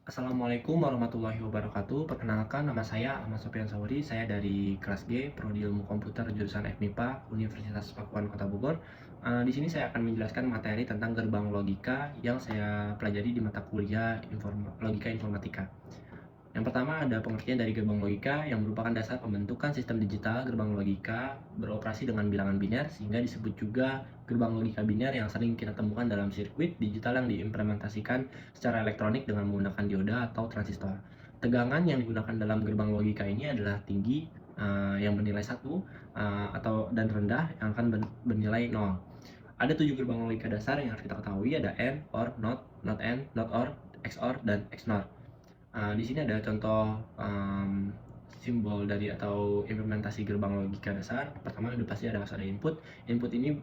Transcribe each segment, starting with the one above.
Assalamualaikum warahmatullahi wabarakatuh. Perkenalkan, nama saya Ahmad Sofyan Sauri. Saya dari kelas G, Prodi Ilmu Komputer jurusan FMIPA, Universitas Pakuan Kota Bogor. Di sini saya akan menjelaskan materi tentang gerbang logika yang saya pelajari di mata kuliah Logika Informatika. Yang pertama ada pengertian dari gerbang logika yang merupakan dasar pembentukan sistem digital. Gerbang logika beroperasi dengan bilangan biner sehingga disebut juga gerbang logika biner yang sering kita temukan dalam sirkuit digital yang diimplementasikan secara elektronik dengan menggunakan dioda atau transistor. Tegangan yang digunakan dalam gerbang logika ini adalah tinggi yang bernilai 1 dan rendah yang akan bernilai 0. Ada 7 gerbang logika dasar yang harus kita ketahui, ada AND, OR, NOT AND, NOT OR, XOR, dan XNOR. Di sini ada contoh simbol dari atau implementasi gerbang logika dasar. Pertama udah pasti harus ada input. Input ini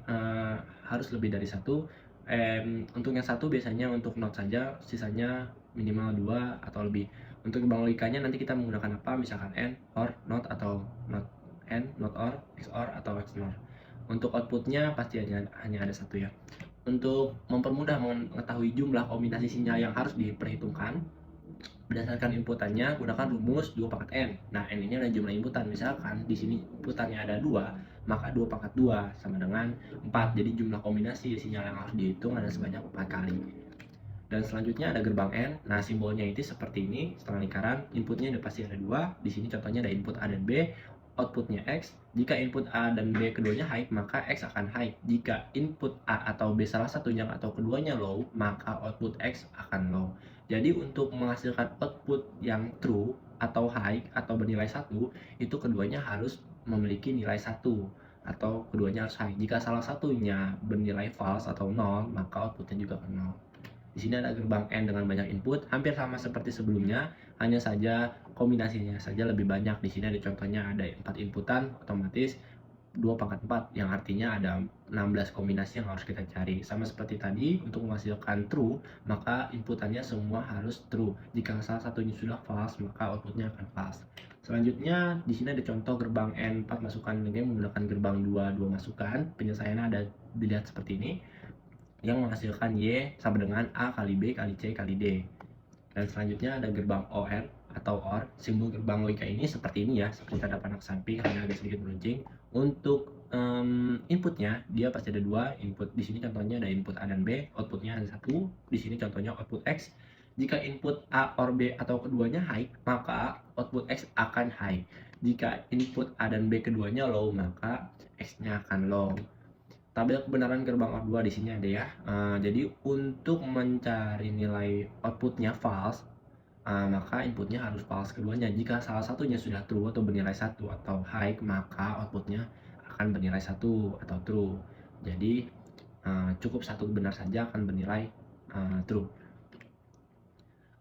harus lebih dari satu. Untuk yang satu biasanya untuk not saja, sisanya minimal 2 atau lebih. Untuk gerbang logikanya nanti kita menggunakan apa? Misalkan AND, OR, NOT atau NOT AND, NOT OR, XOR atau XNOR. Untuk outputnya pasti hanya ada satu ya. Untuk mempermudah mengetahui jumlah kombinasi sinyal yang harus diperhitungkan, berdasarkan inputannya gunakan rumus 2 pangkat n. Nah, n ini adalah jumlah inputan. Misalkan di sini inputannya ada 2, maka 2 pangkat 2 sama dengan 4. Jadi jumlah kombinasi sinyal yang harus dihitung ada sebanyak 4 kali. Dan selanjutnya ada gerbang n. Nah, simbolnya itu seperti ini, setengah lingkaran. Inputnya udah pasti ada 2. Di sini contohnya ada input A dan B, outputnya X. Jika input A dan B keduanya high, maka X akan high. Jika input A atau B salah satunya atau keduanya low, maka output X akan low. Jadi untuk menghasilkan output yang true atau high atau bernilai 1, itu keduanya harus memiliki nilai 1 atau keduanya harus high. Jika salah satunya bernilai false atau 0, maka outputnya juga akan 0. Di sini ada gerbang N dengan banyak input, hampir sama seperti sebelumnya, hanya saja kombinasinya saja lebih banyak. Di sini ada contohnya ada 4 inputan, otomatis 2 pangkat 4, yang artinya ada 16 kombinasi yang harus kita cari. Sama seperti tadi, untuk menghasilkan true, maka inputannya semua harus true. Jika salah satunya sudah false, maka outputnya akan false. Selanjutnya, di sini ada contoh gerbang N 4 masukan dengan menggunakan gerbang 2 masukan. Penyelesaiannya ada dilihat seperti ini, yang menghasilkan Y sama dengan A kali B kali C kali D. Dan selanjutnya ada gerbang OR atau OR. Simbol gerbang logika ini seperti ini ya, seperti tanda panah ke samping, hanya agak sedikit meruncing. Untuk inputnya dia pasti ada 2 input. Di sini contohnya ada input A dan B, outputnya ada 1. Di sini contohnya output X. Jika input A or B atau keduanya high, maka output X akan high. Jika input A dan B keduanya low, maka X-nya akan low. Tabel kebenaran gerbang OR 2 di sini ada ya. Jadi untuk mencari nilai outputnya false, maka inputnya harus false keduanya. Jika salah satunya sudah true atau bernilai 1 atau high, maka outputnya akan bernilai 1 atau true. Jadi cukup satu benar saja akan bernilai true.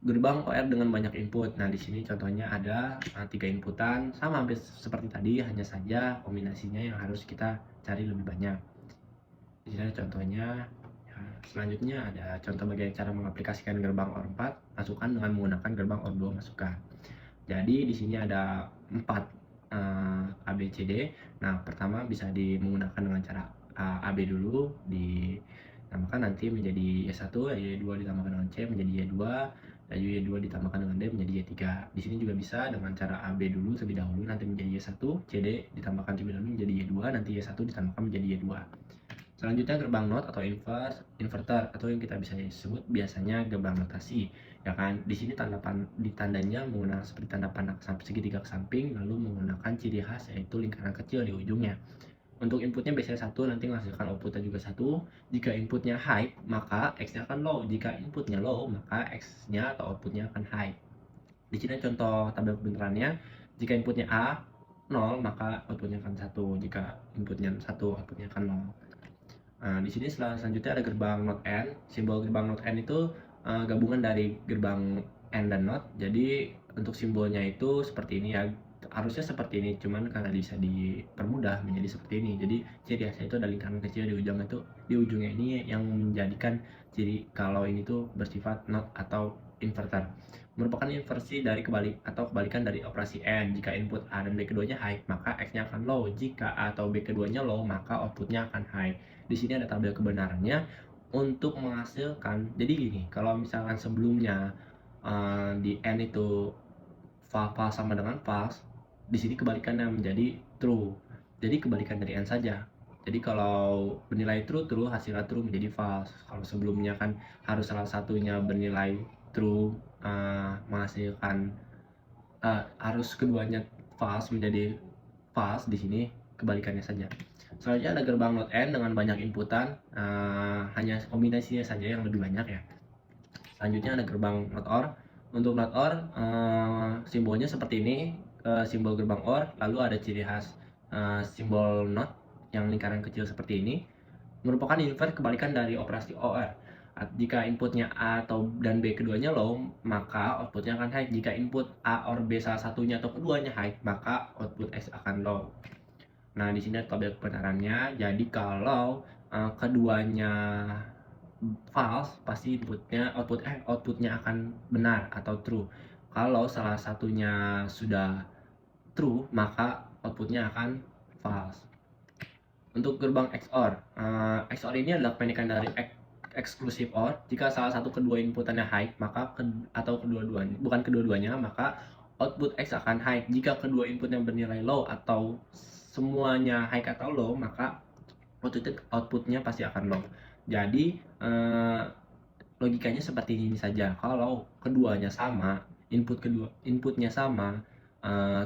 Gerbang OR dengan banyak input. Nah, di sini contohnya ada 3 inputan, sama hampir seperti tadi, hanya saja kombinasinya yang harus kita cari lebih banyak. Di sini contohnya. Selanjutnya ada contoh bagaimana cara mengaplikasikan gerbang OR 4 masukan dengan menggunakan gerbang OR 2 masukan. Jadi di sini ada 4 A, B, C, D. Nah, pertama bisa menggunakan dengan cara AB dulu ditambahkan nanti menjadi Y1, Y2 ditambahkan dengan C menjadi Y2, dan Y2 ditambahkan dengan D menjadi Y3. Di sini juga bisa dengan cara AB dulu terlebih dahulu nanti menjadi Y1, CD ditambahkan terlebih dahulu menjadi Y2, nanti Y1 ditambahkan menjadi Y2. Selanjutnya gerbang NOT atau inverter atau yang kita bisa sebut biasanya gerbang notasi, ya kan? Di sini tandanya menggunakan seperti tanda panah segitiga ke samping, lalu menggunakan ciri khas yaitu lingkaran kecil di ujungnya. Untuk inputnya biasanya 1, nanti menghasilkan outputnya juga 1. Jika inputnya high, maka X-nya akan low. Jika inputnya low, maka X-nya atau outputnya akan high. Di sini contoh tabel kebenarannya, jika inputnya A 0, maka outputnya akan 1. Jika inputnya 1, outputnya akan 0. Nah, di sini selanjutnya ada gerbang NOT N. Simbol gerbang NOT N itu gabungan dari gerbang N dan NOT. Jadi untuk simbolnya itu seperti ini ya. Harusnya seperti ini, cuman karena bisa dipermudah menjadi seperti ini. Jadi ciri khasnya itu ada lingkaran kecil di ujungnya ini yang menjadikan ciri kalau ini tuh bersifat NOT atau inverter. Merupakan inversi dari kebalikan dari operasi N. Jika input A dan B keduanya high, maka X-nya akan low. Jika A atau B keduanya low, maka outputnya akan high. Di sini ada tabel kebenarannya untuk menghasilkan. Jadi gini, kalau misalkan sebelumnya di AND itu false sama dengan false, di sini kebalikannya menjadi true. Jadi kebalikan dari AND saja. Jadi kalau bernilai true, hasilnya true menjadi false. Kalau sebelumnya kan harus salah satunya bernilai true, menghasilkan harus keduanya false menjadi false, di sini kebalikannya saja. Selanjutnya ada gerbang not AND dengan banyak inputan, hanya kombinasinya saja yang lebih banyak ya. Selanjutnya ada gerbang not OR. Untuk not OR, simbolnya seperti ini, simbol gerbang OR, lalu ada ciri khas simbol not yang lingkaran kecil seperti ini, merupakan invert kebalikan dari operasi OR. Jika inputnya A atau dan B keduanya low, maka outputnya akan high. Jika input A or B salah satunya atau keduanya high, maka output X akan low. Nah, di sini ada tabel kebenarannya. Jadi kalau keduanya false, pasti outputnya akan benar atau true. Kalau salah satunya sudah true, maka outputnya akan false. Untuk gerbang XOR, XOR ini adalah kepanikan dari exclusive OR. Jika salah satu kedua inputannya high, maka atau kedua-duanya, maka output X akan high. Jika kedua inputnya bernilai low atau semuanya high atau low, maka outputnya pasti akan low. Jadi logikanya seperti ini saja. Kalau keduanya sama, inputnya sama,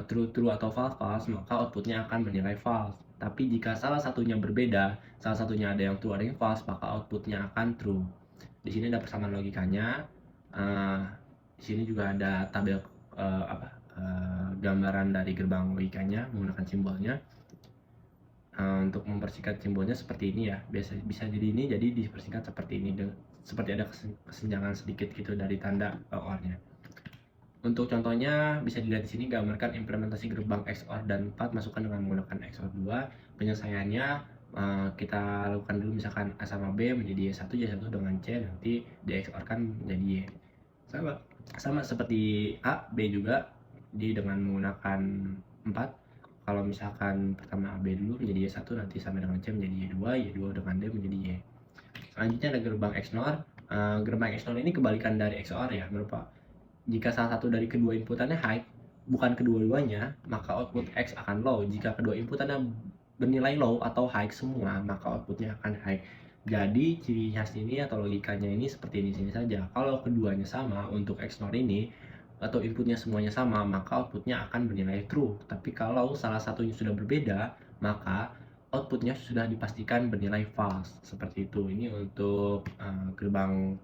true atau false, maka outputnya akan bernilai false. Tapi jika salah satunya berbeda, salah satunya ada yang true, ada yang false, maka outputnya akan true. Di sini ada persamaan logikanya. Di sini juga ada tabel gambaran dari gerbang logikanya menggunakan simbolnya. Untuk mempersingkat simbolnya seperti ini ya, bisa jadi ini, jadi dipersingkat seperti ini, seperti ada kesenjangan sedikit gitu dari tanda OR-nya. Untuk contohnya bisa dilihat di sini, gambarkan implementasi gerbang XOR dan 4 masukkan dengan menggunakan XOR 2. Penyelesaiannya kita lakukan dulu, misalkan A sama B menjadi Y1, Y1 dengan C, nanti di XOR kan menjadi Y. Sama seperti A, B juga dengan menggunakan 4. Kalau misalkan pertama AB dulu menjadi Y1, nanti sama dengan C menjadi Y2, Y2 dengan D menjadi Y. Selanjutnya ada gerbang XNOR. Gerbang XNOR ini kebalikan dari XOR ya, berupa jika salah satu dari kedua inputannya high, bukan kedua-duanya, maka output X akan low. Jika kedua inputannya bernilai low atau high semua, maka outputnya akan high. Jadi ciri khas ini atau logikanya ini seperti ini sini saja. Kalau keduanya sama untuk XNOR ini, atau inputnya semuanya sama, maka outputnya akan bernilai true. Tapi kalau salah satunya sudah berbeda, maka outputnya sudah dipastikan bernilai false. Seperti itu. Ini untuk gerbang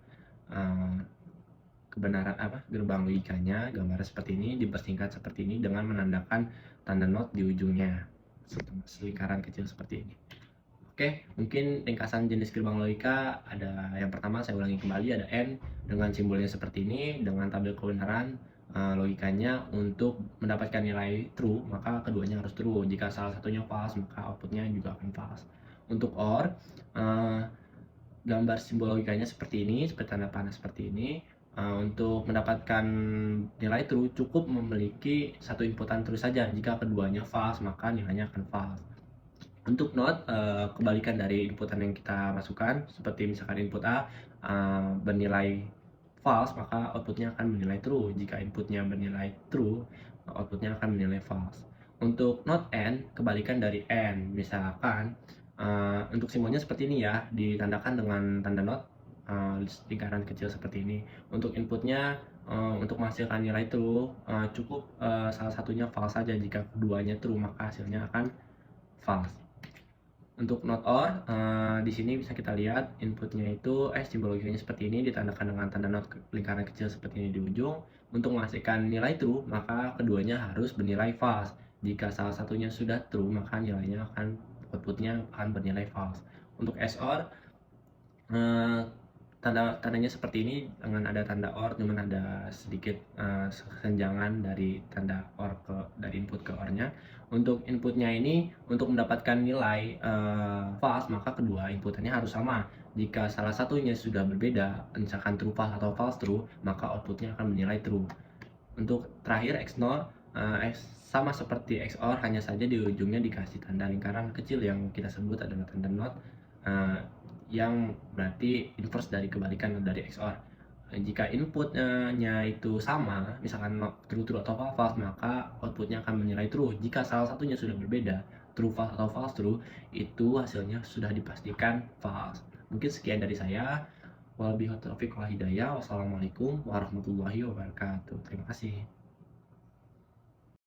kebenaran gerbang logikanya, gambar seperti ini, dipersingkat seperti ini dengan menandakan tanda not di ujungnya, selingkaran kecil seperti ini. Oke, mungkin ringkasan jenis gerbang logika ada yang pertama, saya ulangi kembali, ada N dengan simbolnya seperti ini, dengan tabel kebenaran. Logikanya untuk mendapatkan nilai true, maka keduanya harus true. Jika salah satunya false, maka outputnya juga akan false. Untuk OR, gambar simbol logikanya seperti ini, seperti tanda panah seperti ini. Untuk mendapatkan nilai true, cukup memiliki satu inputan true saja. Jika keduanya false, maka nilainya akan false. Untuk not, kebalikan dari inputan yang kita masukkan, seperti misalkan input A bernilai false, maka outputnya akan bernilai true. Jika inputnya bernilai true, outputnya akan bernilai false. Untuk not AND, kebalikan dari AND. Misalkan untuk simbolnya seperti ini ya, ditandakan dengan tanda not, lingkaran kecil seperti ini. Untuk inputnya, untuk menghasilkan nilai true, cukup salah satunya false saja. Jika keduanya true, maka hasilnya akan false. Untuk not OR, di sini bisa kita lihat inputnya itu simbol logikanya seperti ini, ditandakan dengan tanda not lingkaran kecil seperti ini di ujung. Untuk menghasilkan nilai true, maka keduanya harus bernilai false. Jika salah satunya sudah true, maka outputnya akan bernilai false. Untuk XOR, tandanya seperti ini, dengan ada tanda OR, cuman ada sedikit kesenjangan dari tanda OR dari input ke OR-nya. Untuk inputnya ini, untuk mendapatkan nilai false, maka kedua inputannya harus sama. Jika salah satunya sudah berbeda, misalkan true false atau false true, maka outputnya akan bernilai true. Untuk terakhir XNOR, sama seperti XOR, hanya saja di ujungnya dikasih tanda lingkaran kecil yang kita sebut adalah tanda not, yang berarti inverse dari kebalikan dari XOR. Jika inputnya itu sama, misalkan true atau false, maka outputnya akan menilai true. Jika salah satunya sudah berbeda, true false atau false true, itu hasilnya sudah dipastikan false. Mungkin sekian dari saya. Wabillahi taufiq wal hidayah. Wassalamualaikum warahmatullahi wabarakatuh. Terima kasih.